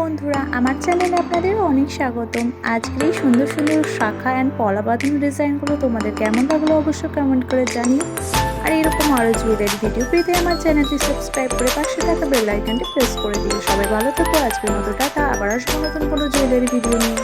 বন্ধুরা, আমার চ্যানেলে আপনাদের অনেক স্বাগতম। আজকের এই সুন্দর সুন্দর শাখা অ্যান্ড পলা বাঁধানো ডিজাইনগুলো তোমাদের কেমন লাগলো অবশ্যই কমেন্ট করে জানিও। আর এরকম আরও জুয়েলারি ভিডিও পেতে আমার চ্যানেলটি সাবস্ক্রাইব করে পাশে থাকা বেল আইকনটি প্রেস করে দিও। সবাই ভালো থেকো। আজকের মতো টাটা, আবার আসবো নতুন কোনো জুয়েলারি ভিডিও নিয়ে।